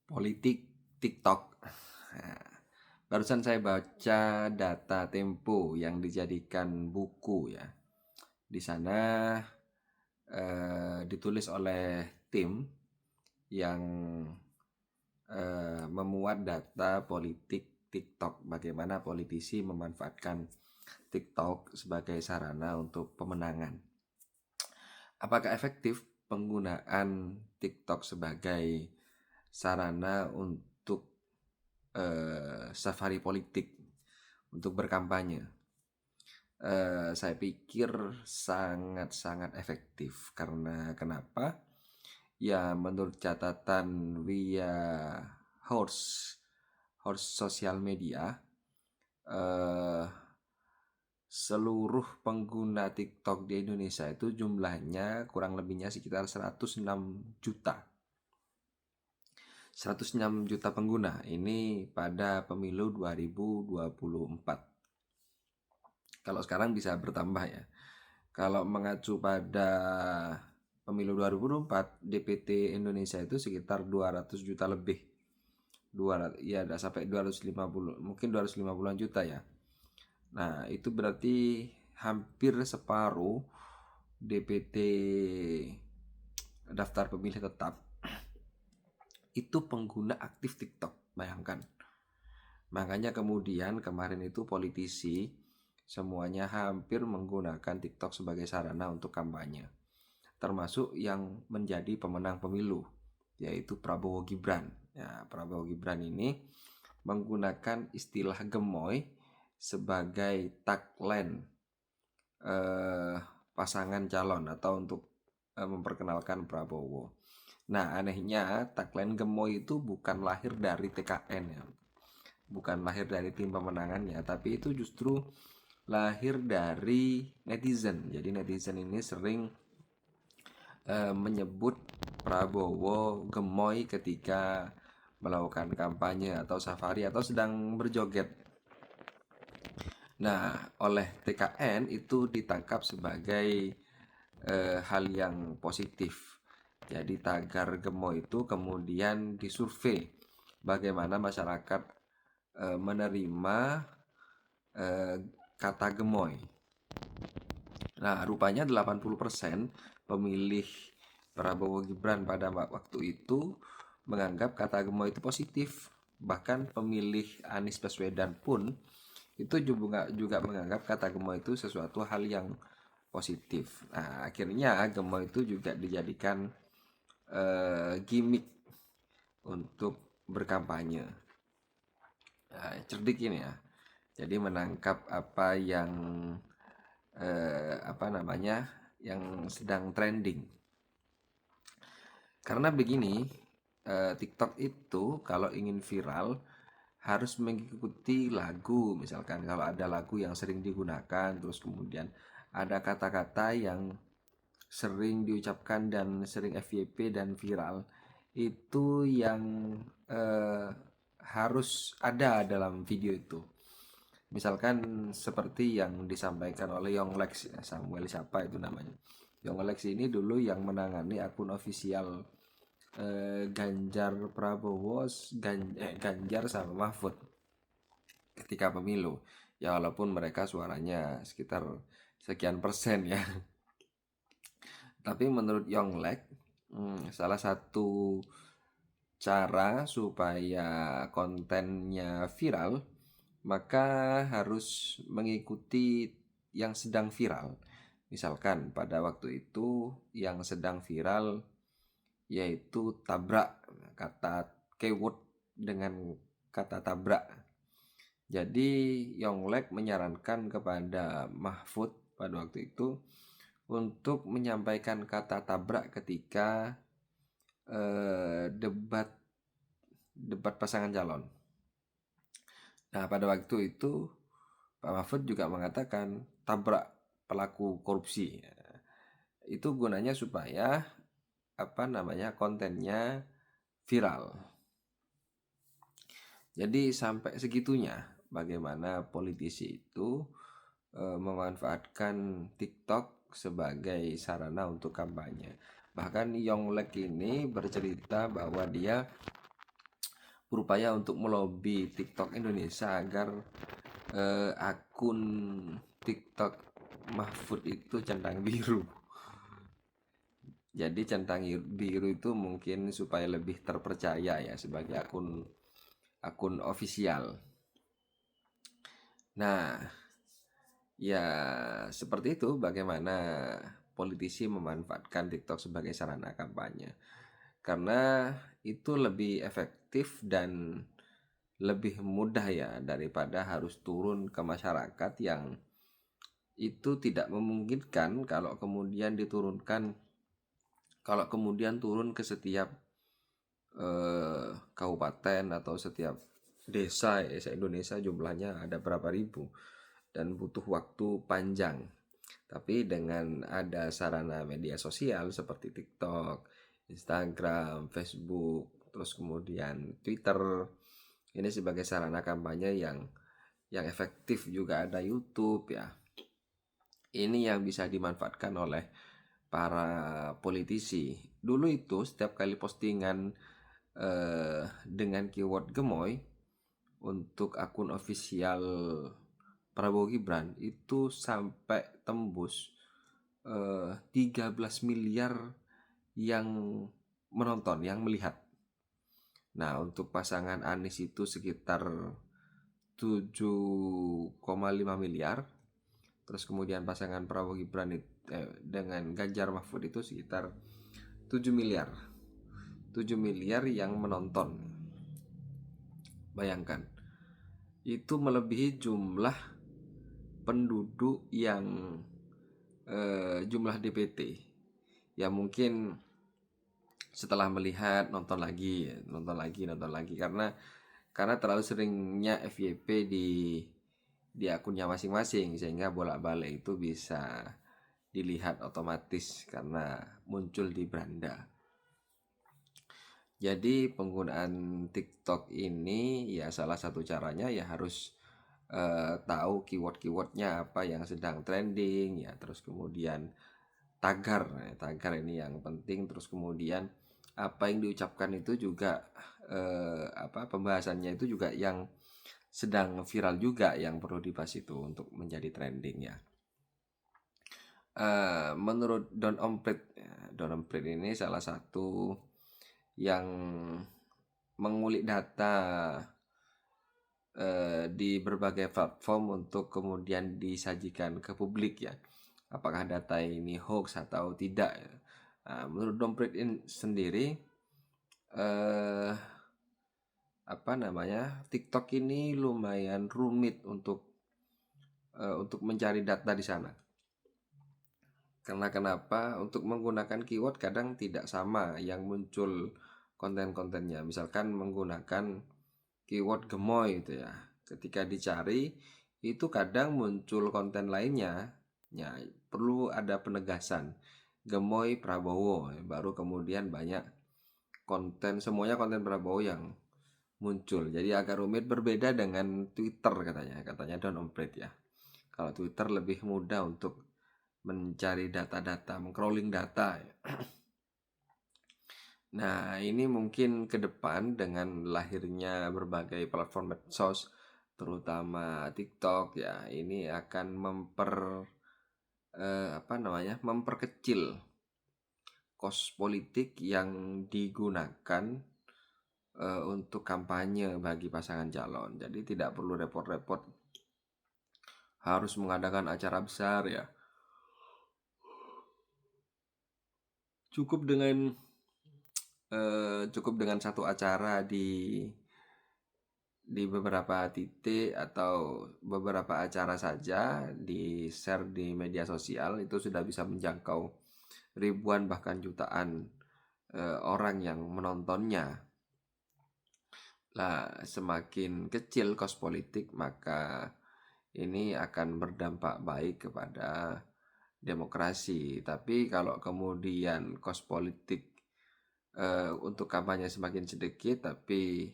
Politik TikTok. Nah, barusan saya baca data Tempo yang dijadikan buku ya. Di sana ditulis oleh tim yang memuat data politik TikTok. Bagaimana politisi memanfaatkan TikTok sebagai sarana untuk pemenangan. Apakah efektif penggunaan TikTok sebagai sarana untuk safari politik, untuk berkampanye? Saya pikir sangat-sangat efektif. Karena kenapa? Ya, menurut catatan via Horse sosial media, eh, seluruh pengguna TikTok di Indonesia itu jumlahnya kurang lebihnya sekitar 106 juta. 106 juta pengguna ini pada pemilu 2024. Kalau sekarang bisa bertambah ya. Kalau mengacu pada pemilu 2024, DPT Indonesia itu sekitar 200 juta lebih. 200, ya ada sampai 250, mungkin 250-an juta ya. Nah, itu berarti hampir separuh DPT daftar pemilih tetap itu pengguna aktif TikTok. Bayangkan. Makanya kemudian kemarin itu politisi semuanya hampir menggunakan TikTok sebagai sarana untuk kampanye. Termasuk yang menjadi pemenang pemilu, yaitu Prabowo Gibran. Ya, Prabowo Gibran ini menggunakan istilah gemoy sebagai tagline pasangan calon atau untuk memperkenalkan Prabowo. Nah, anehnya tagline gemoy itu bukan lahir dari TKN ya. Bukan lahir dari tim pemenangannya, tapi itu justru lahir dari netizen. Jadi netizen ini sering menyebut Prabowo gemoy ketika melakukan kampanye atau safari atau sedang berjoget. Nah, oleh TKN itu ditangkap sebagai hal yang positif. Jadi tagar gemoy itu kemudian disurvei bagaimana masyarakat menerima kata gemoy. Nah, rupanya 80% pemilih Prabowo Gibran pada waktu itu menganggap kata gemoy itu positif. Bahkan pemilih Anies Baswedan pun itu juga menganggap kata gemoy itu sesuatu hal yang positif. Nah, akhirnya gemoy itu juga dijadikan gimmick untuk berkampanye. Nah, cerdik ini ya. Jadi menangkap apa yang yang sedang trending. Karena begini, TikTok itu kalau ingin viral harus mengikuti lagu. Misalkan kalau ada lagu yang sering digunakan, terus kemudian ada kata-kata yang sering diucapkan dan sering FYP dan viral, itu yang harus ada dalam video itu. Misalkan seperti yang disampaikan oleh Yonglex, Samuel siapa itu namanya. Yonglex ini dulu yang menangani akun ofisial Ganjar Prabowo, Ganjar sama Mahfud ketika pemilu. Ya walaupun mereka suaranya sekitar sekian persen ya. Tapi menurut Yonglek, salah satu cara supaya kontennya viral, maka harus mengikuti yang sedang viral. Misalkan pada waktu itu yang sedang viral yaitu tabrak, kata keyword dengan kata tabrak. Jadi Yonglek menyarankan kepada Mahfud pada waktu itu untuk menyampaikan kata tabrak ketika debat pasangan calon. Nah, pada waktu itu Pak Mahfud juga mengatakan tabrak pelaku korupsi. Itu gunanya supaya kontennya viral. Jadi sampai segitunya bagaimana politisi itu memanfaatkan TikTok sebagai sarana untuk kampanye. Bahkan Yonglek ini bercerita bahwa dia berupaya untuk melobi TikTok Indonesia agar akun TikTok Mahfud itu centang biru. Jadi centang biru itu mungkin supaya lebih terpercaya ya sebagai akun ofisial. Nah, ya seperti itu bagaimana politisi memanfaatkan TikTok sebagai sarana kampanye. Karena itu lebih efektif dan lebih mudah ya daripada harus turun ke masyarakat yang itu tidak memungkinkan kalau kemudian turun ke setiap kabupaten atau setiap desa ya, se-Indonesia jumlahnya ada berapa ribu dan butuh waktu panjang. Tapi dengan ada sarana media sosial seperti TikTok, Instagram, Facebook, terus kemudian Twitter, ini sebagai sarana kampanye yang efektif, juga ada YouTube ya. Ini yang bisa dimanfaatkan oleh para politisi. Dulu itu setiap kali postingan dengan keyword gemoy untuk akun ofisial Prabowo Gibran itu sampai tembus 13 miliar yang menonton, yang melihat. Nah, untuk pasangan Anies itu sekitar 7,5 miliar. Terus kemudian pasangan Prabowo Gibran dengan Ganjar Mahfud itu sekitar 7 miliar. 7 miliar yang menonton. Bayangkan. Itu melebihi jumlah penduduk yang jumlah DPT. Ya mungkin setelah melihat nonton lagi karena terlalu seringnya FYP di akunnya masing-masing, sehingga bolak-balik itu bisa dilihat otomatis karena muncul di beranda. Jadi penggunaan TikTok ini ya salah satu caranya ya harus tahu keyword-keywordnya apa yang sedang trending ya, terus kemudian tagar ini yang penting, terus kemudian apa yang diucapkan itu juga pembahasannya itu juga yang sedang viral juga yang perlu dibahas itu untuk menjadi trending ya. Menurut Don Omprit ini salah satu yang mengulik data di berbagai platform untuk kemudian disajikan ke publik ya, apakah data ini hoax atau tidak ya. Menurut Dompret ini sendiri TikTok ini lumayan rumit untuk mencari data di sana. Karena kenapa? Untuk menggunakan keyword kadang tidak sama yang muncul konten-kontennya. Misalkan menggunakan keyword gemoy itu ya, ketika dicari itu kadang muncul konten lainnya ya, perlu ada penegasan gemoy Prabowo baru kemudian banyak semuanya konten Prabowo yang muncul. Jadi agak rumit, berbeda dengan Twitter katanya Don Ompret ya. Kalau Twitter lebih mudah untuk mencari data-data, meng-crawling data ya. Nah, ini mungkin ke depan dengan lahirnya berbagai platform medsos, terutama TikTok ya, ini akan memperkecil kos politik yang digunakan untuk kampanye bagi pasangan calon. Jadi tidak perlu repot-repot harus mengadakan acara besar ya. Cukup dengan satu acara di beberapa titik atau beberapa acara saja di share di media sosial, itu sudah bisa menjangkau ribuan bahkan jutaan orang yang menontonnya. Lah, semakin kecil kos politik maka ini akan berdampak baik kepada demokrasi. Tapi kalau kemudian kos politik untuk kampanye semakin sedikit tapi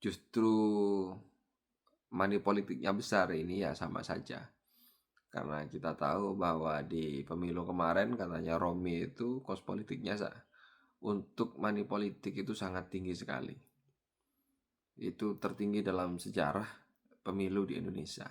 justru money politiknya besar, ini ya sama saja. Karena kita tahu bahwa di pemilu kemarin katanya Romi itu kos politiknya untuk money politik itu sangat tinggi sekali. Itu tertinggi dalam sejarah pemilu di Indonesia.